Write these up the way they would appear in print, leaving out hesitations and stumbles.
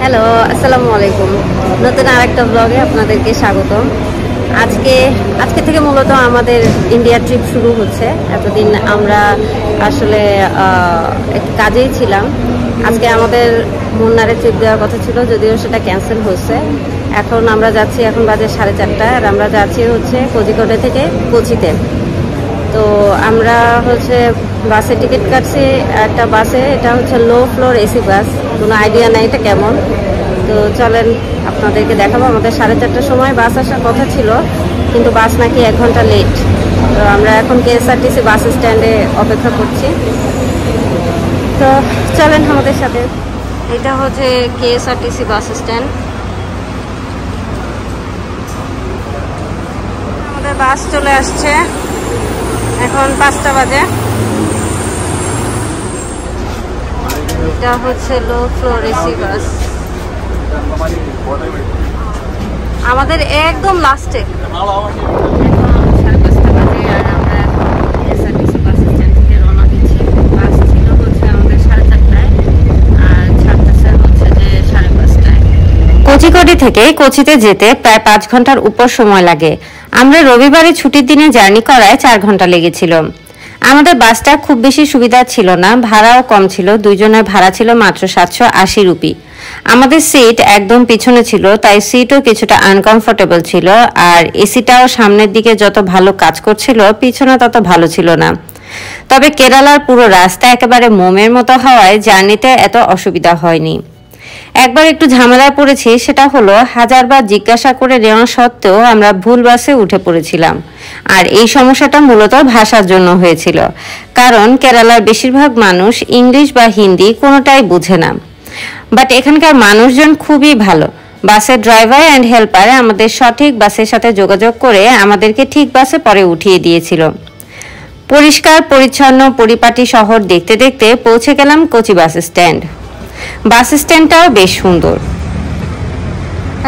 Hello, আসসালামু আলাইকুম। নতুন আরেকটা ব্লগে আপনাদেরকে স্বাগতম। আজকে থেকে মূলত আমাদের ইন্ডিয়া ট্রিপ শুরু হচ্ছে। এতদিন আমরা আসলে একটু কাজেই ছিলাম। আজকে আমাদের মুন্নারে ট্রিপ দেওয়ার কথা ছিল, যদিও সেটা ক্যান্সেল হচ্ছে। এখন আমরা যাচ্ছি, এখন বাজে 4:30, আর আমরা যাচ্ছি হচ্ছে কোজিকোডে থেকে কোচিতে। তো আমরা হচ্ছে বাসে টিকিট কাটছি, একটা বাসে, এটা হচ্ছে লো ফ্লোর এসি বাস। কোনো আইডিয়া নাই এটা কেমন। তো চলেন আপনাদেরকে দেখাবো। আমাদের 4:30টার সময় বাস আসার কথা ছিল, কিন্তু বাস নাকি 1 ঘন্টা লেট। তো আমরা এখন কেএসআরটিসি বাস স্ট্যান্ডে অপেক্ষা করছি। তো চলেন আমাদের সাথে। এটা হচ্ছে কেএসআরটিসি বাস স্ট্যান্ড। আমাদের বাস চলে আসছে, এখন 5টা বাজে। এটা হচ্ছে লো ফ্লোর এসি বাস, আমাদের একদম লাস্টে। এখন 5:30 বাজে, আর আমরা এসআরটিসি বাস স্ট্যান্ড থেকে রওনা দিচ্ছি। বাস ছিল হচ্ছে আমাদের 4:30টায়, আর ছাড়তেছে হচ্ছে যে 5:30টায়। কোচিকোডি থেকে কোচিতে যেতে প্রায় 5 ঘন্টার উপর সময় লাগে। আমরা রবিবারে ছুটির দিনে জার্নি করায় 4 ঘন্টা লেগেছিল। আমাদের বাসটা খুব বেশি সুবিধা ছিল না, ভাড়াও কম ছিল। দুইজনের ভাড়া ছিল মাত্র 780 রুপি। আমাদের সিট একদম পিছনে ছিল, তাই সিটও কিছুটা আনকমফোর্টেবল ছিল। আর এসিটাও সামনের দিকে যত ভালো কাজ করছিল, পিছনে তত ভালো ছিল না। তবে কেরালার পুরো রাস্তা একেবারে মোমের মতো হওয়ায় জার্নিতে এত অসুবিধা হয়নি। একবার একটু ঝামেলায় পড়েছি, সেটা হলো 1000বার জিজ্ঞাসা করে নেওয়া সত্ত্বেও আমরা ভুল বাসে উঠে পড়েছিলাম। আর এই সমস্যাটা মূলত ভাষার জন্য হয়েছিল, কারণ কেরালার বেশিরভাগ মানুষ ইংলিশ বা হিন্দি কোনোটাই বুঝে না। বাট এখানকার মানুষজন খুবই ভালো। বাসের ড্রাইভার অ্যান্ড হেল্পার আমাদের সঠিক বাসের সাথে যোগাযোগ করে আমাদেরকে ঠিক বাসে পরে উঠিয়ে দিয়েছিল। পরিষ্কার পরিচ্ছন্ন পরিপাটি শহর দেখতে দেখতে পৌঁছে গেলাম কোচি বাস স্ট্যান্ড। বাস স্ট্যান্ডটাও বেশ সুন্দর।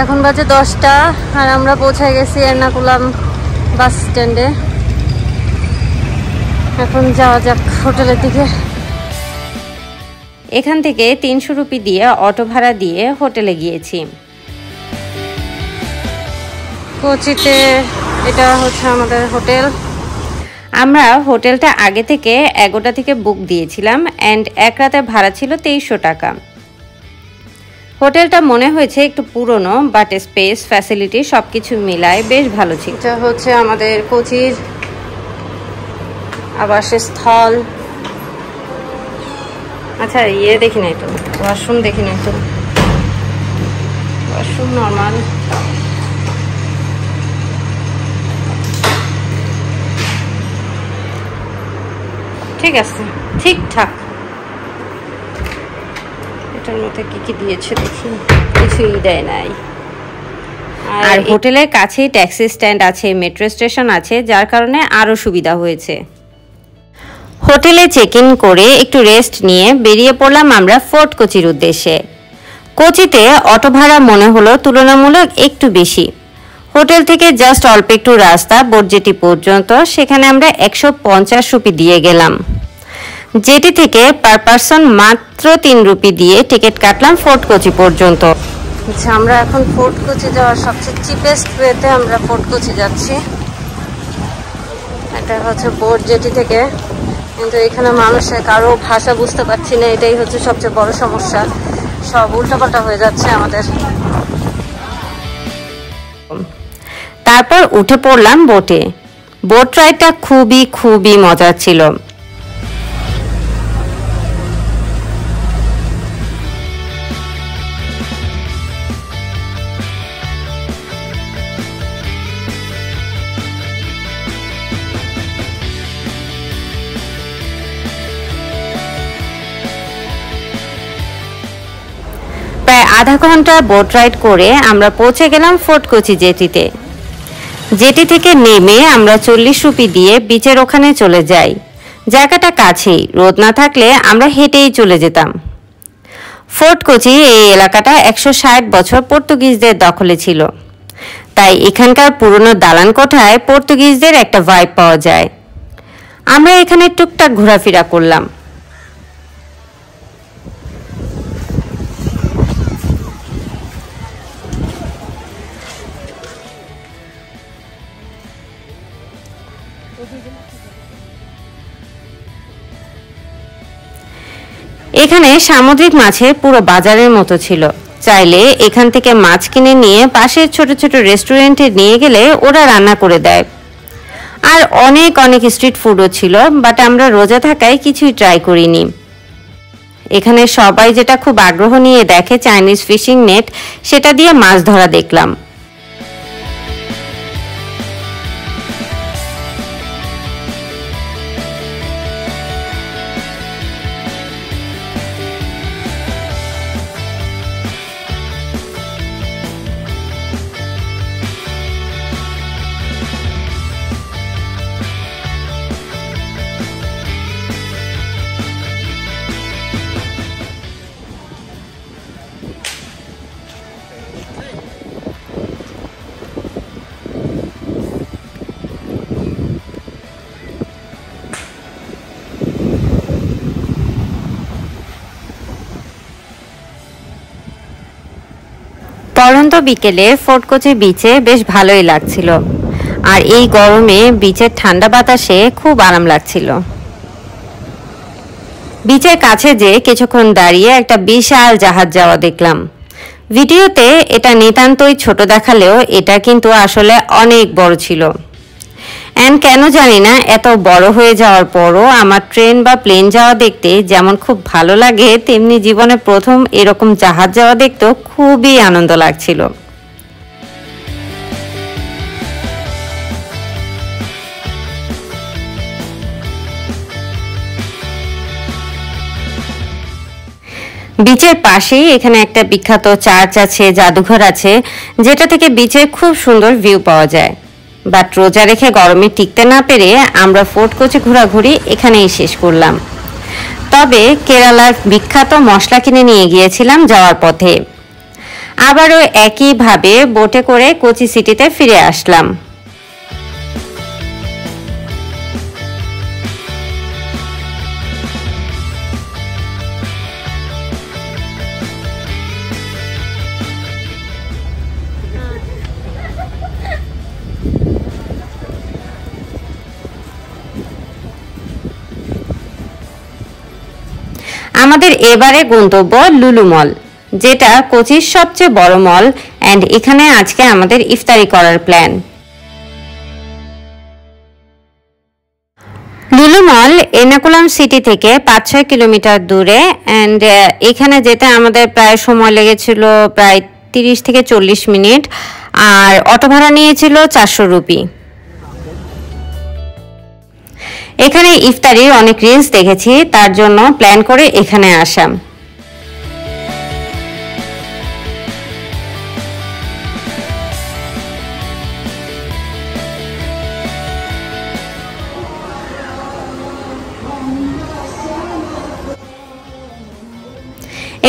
এখন বাজে 10টা, আর আমরা পৌঁছে গেছি এর্নাকুলাম বাস স্ট্যান্ডে। এখন যাওয়া যাক হোটেলের দিকে। এখান থেকে 300 রুপি দিয়ে অটো ভাড়া দিয়ে হোটেলে গিয়েছি। কোচিতে এটা হচ্ছে আমাদের হোটেল। আমরা হোটেলটা আগে থেকে এগোটা থেকে বুক দিয়েছিলাম, অ্যান্ড এক রাতের ভাড়া ছিল 2300 টাকা। হোটেলটা মনে হয়েছে একটু পুরনো, বাট স্পেস ফ্যাসিলিটি সবকিছু মিলায় বেশ ভালো ছিল। এটা হচ্ছে আমাদের কোচির আবাসস্থল। আচ্ছা, দেখি নাই তো, ওয়াশরুম দেখি নাই তো। Washroom normal. ঠিক আছে, ঠিকঠাক। এটার মধ্যে কি দিয়েছে দেখি, কিছুই দেয় নাই। আর হোটেলের কাছেই ট্যাক্সি স্ট্যান্ড আছে, মেট্রো স্টেশন আছে, যার কারণে আরো সুবিধা হয়েছে। হোটেলে চেক ইন করে একটু রেস্ট নিয়ে বেরিয়ে পড়লাম আমরা ফোর্ট কোচির উদ্দেশ্যে। কোচিতে অটো ভাড়া মনে হলো তুলনামূলক একটু বেশি। হোটেল থেকে জাস্ট অল্প একটু রাস্তা বোট জেটি পর্যন্ত, সেখানে আমরা 150 রুপি দিয়ে গেলাম। জেটি থেকে পার পারসন মাত্র 3 রুপি দিয়ে টিকিট কাটলাম ফোর্ট কোচি পর্যন্ত। আচ্ছা, আমরা এখন ফোর্ট কোচি যাওয়ার সবচেয়ে চিপেস্ট ওয়েতে আমরা ফোর্ট কোচি যাচ্ছি। এটা হচ্ছে বোট জেটি থেকে, কিন্তু এখানে মানুষের কারো ভাষা বুঝতে পারছি না, এটাই হচ্ছে সবচেয়ে বড় সমস্যা। সব উল্টাপাল্টা হয়ে যাচ্ছে আমাদের। তারপর উঠে পড়লাম বোটে। বোট রাইডটা খুবই মজার ছিল। প্রায় আধা ঘন্টা বোট রাইড করে আমরা পৌঁছে গেলাম ফোর্ট কোচি জেটিতে। জেটি থেকে নেমে আমরা 40 রুপি দিয়ে বিচের ওখানে চলে যাই। জায়গাটা কাছেই, রোদ না থাকলে আমরা হেঁটেই চলে যেতাম। ফোর্ট কোচি এই এলাকাটা 160 বছর পর্তুগিজদের দখলে ছিল, তাই এখানকার পুরনো দালান কোঠায় পর্তুগিজদের একটা ভাইব পাওয়া যায়। আমরা এখানে টুকটাক ঘোরাফেরা করলাম। এখানে সামুদ্রিক মাছের পুরো বাজারের মতো ছিল। চাইলে এখান থেকে মাছ কিনে নিয়ে পাশের ছোট ছোট রেস্টুরেন্টে নিয়ে গেলে ওরা রান্না করে দেয়। আর অনেক অনেক স্ট্রিট ফুডও ছিল, বাট আমরা রোজা থাকায় কিছুই ট্রাই করিনি। এখানে সবাই যেটা খুব আগ্রহ নিয়ে দেখে চাইনিজ ফিশিং নেট, সেটা দিয়ে মাছ ধরা দেখলাম। পরন্ত বিকেলে ফোর্ট কোচি বিচে বেশ ভালোই লাগছিল, আর এই গরমে বিচের ঠান্ডা বাতাসে খুব আরাম লাগছিল। বিচের কাছে যে কিছুক্ষণ দাঁড়িয়ে একটা বিশাল জাহাজ যাওয়া দেখলাম। ভিডিওতে এটা নিতান্তই ছোট দেখালেও এটা কিন্তু আসলে অনেক বড় ছিল। এন্ড কেন জানি না এত বড় হয়ে যাওয়ার পরও আমার ট্রেন বা প্লেন যাওয়া দেখতে যেমন খুব ভালো লাগে, তেমনি জীবনে প্রথম এরকম জাহাজ যাওয়া দেখতেও খুবই আনন্দ লাগছিল। বিচের পাশেই এখানে একটা বিখ্যাত চার্চ আছে, জাদুঘর আছে, যেটা থেকে বিচের খুব সুন্দর ভিউ পাওয়া যায়। বাট রোজা রেখে গরমে টিকতে না পেরে আমরা ফোর্ট কোচি ঘোরাঘুরি এখানেই শেষ করলাম। তবে কেরালার বিখ্যাত মশলা কিনে নিয়ে গিয়েছিলাম যাওয়ার পথে। আবারও একইভাবে বোটে করে কোচি সিটিতে ফিরে আসলাম। আমাদের এবারে গন্তব্য লুলু মল, যেটা কোচির সবচেয়ে বড় মল, এন্ড এখানে আজকে আমাদের ইফতারি করার প্ল্যান। লুলু মল এর্নাকুলাম সিটি থেকে 5-6 কিলোমিটার দূরে, এন্ড এখানে যেতে আমাদের প্রায় সময় লেগেছিল প্রায় 30 থেকে 40 মিনিট, আর অটো ভাড়া নিয়েছিল 400 রুপি। এখানে ইফতারির অনেক রিলস দেখেছি, তার জন্য প্ল্যান করে এখানে আসা।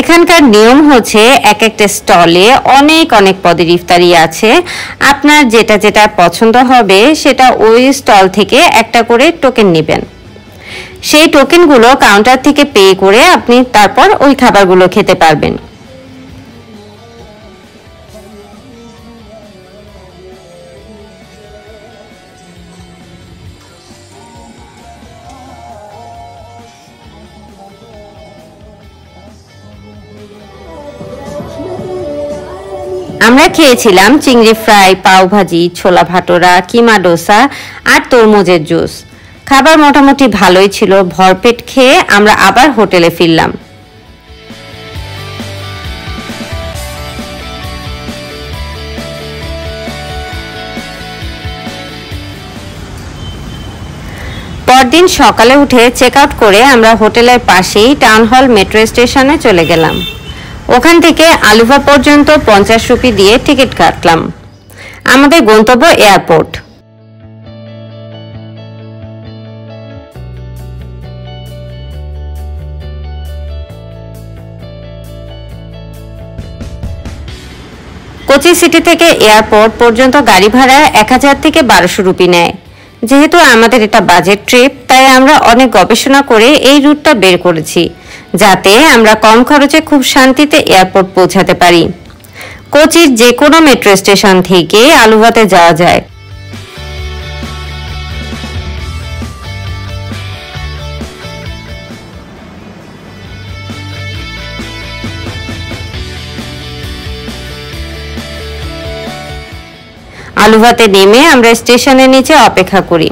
এখানকার নিয়ম হচ্ছে এক একটা স্টলে অনেক অনেক পদের ইফতারি আছে। আপনার যেটা যেটা পছন্দ হবে সেটা ওই স্টল থেকে একটা করে টোকেন নেবেন। সেই টোকেনগুলো কাউন্টার থেকে পে করে আপনি তারপর ওই খাবারগুলো খেতে পারবেন। আমরা খেয়েছিলাম চিংড়ি ফ্রাই, পাওভাজি, ছোলা ভাটোরা, কিমা ডোসা আর তরমুজের জুস। খাবার মোটামুটি ভালোই ছিল। ভরপেট খেয়ে আমরা আবার হোটেলে ফিরলাম। পরদিন সকালে উঠে চেক আউট করে আমরা হোটেলের পাশেই টাউন হল মেট্রো স্টেশনে চলে গেলাম। ওখান থেকে আলুভা পর্যন্ত 50 রুপি দিয়ে টিকিট কাটলাম। আমাদের গন্তব্য এয়ারপোর্ট। কোচি সিটি থেকে এয়ারপোর্ট পর্যন্ত গাড়ি ভাড়া 1000 থেকে 1200 রুপি নেয়। যেহেতু আমাদের এটা বাজেট ট্রিপ, তাই আমরা অনেক গবেষণা করে এই রুটটা বের করেছি, যাতে আমরা কম খরচে খুব শান্তিতে এয়ারপোর্ট পৌঁছাতে পারি। কোচির যে কোনো মেট্রো স্টেশন থেকে আলুভাতে যাওয়া যায়। আলুভাতে নেমে আমরা স্টেশনের নিচে অপেক্ষা করি।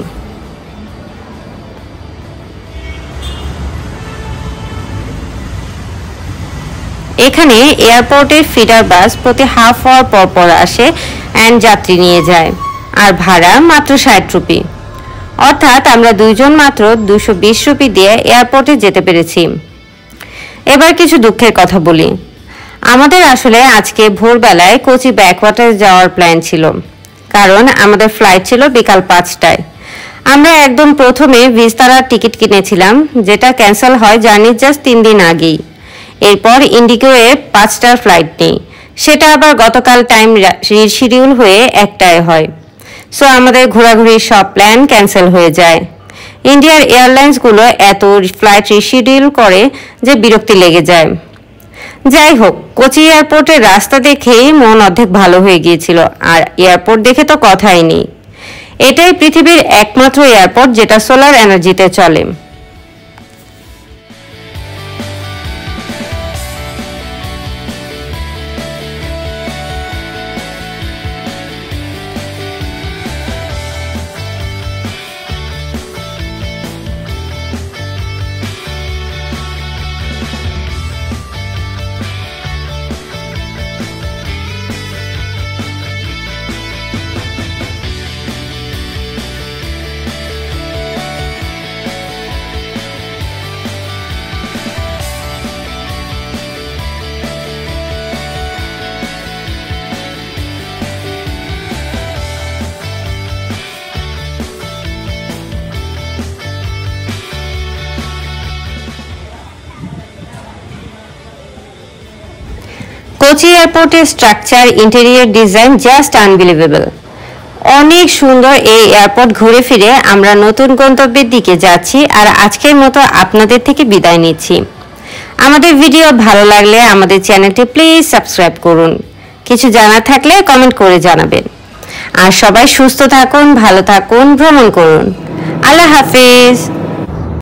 এখানে এয়ারপোর্টের ফিডার বাস প্রতি হাফ আওয়ার পর পর আসে অ্যান্ড যাত্রী নিয়ে যায়, আর ভাড়া মাত্র 60 রুপি। অর্থাৎ আমরা দুইজন মাত্র 220 রুপি দিয়ে এয়ারপোর্টে যেতে পেরেছি। এবার কিছু দুঃখের কথা বলি। আমাদের আসলে আজকে ভোরবেলায় কোচি ব্যাকওয়াটার যাওয়ার প্ল্যান ছিল, কারণ আমাদের ফ্লাইট ছিল বিকাল 5টায়। আমরা একদম প্রথমে ভিস্তারার টিকিট কিনেছিলাম, যেটা ক্যান্সেল হয় জার্নির জাস্ট 3 দিন আগেই। এরপর ইন্ডিগোয়ে 5টার ফ্লাইট নেই, সেটা আবার গতকাল টাইম রিশিডিউল হয়ে 1টায় হয়। সো আমাদের ঘোরাঘুরির সব প্ল্যান ক্যান্সেল হয়ে যায়। ইন্ডিয়ার এয়ারলাইন্সগুলো এত ফ্লাইট রিশিডিউল করে যে বিরক্তি লেগে যায়। যাই হোক, কোচি এয়ারপোর্টের রাস্তা দেখেই মন অর্ধেক ভালো হয়ে গিয়েছিল, আর এয়ারপোর্ট দেখে তো কথাই নেই। এটাই পৃথিবীর একমাত্র এয়ারপোর্ট যেটা সোলার এনার্জিতে চলে। কোচি এয়ারপোর্টের structure, interior design just unbelievable. অনেক সুন্দর এই এয়ারপোর্ট ঘুরে ফিরে আমরা নতুন গন্তব্যের দিকে যাচ্ছি, আর আজকের মতো আপনাদের থেকে বিদায় নিচ্ছি। আমাদের ভিডিও ভালো লাগলে আমাদের চ্যানেলটি প্লিজ সাবস্ক্রাইব করুন। কিছু জানা থাকলে কমেন্ট করে জানাবেন। আর সবাই সুস্থ থাকুন, ভালো থাকুন, ভ্রমণ করুন। আল্লাহ হাফেজ।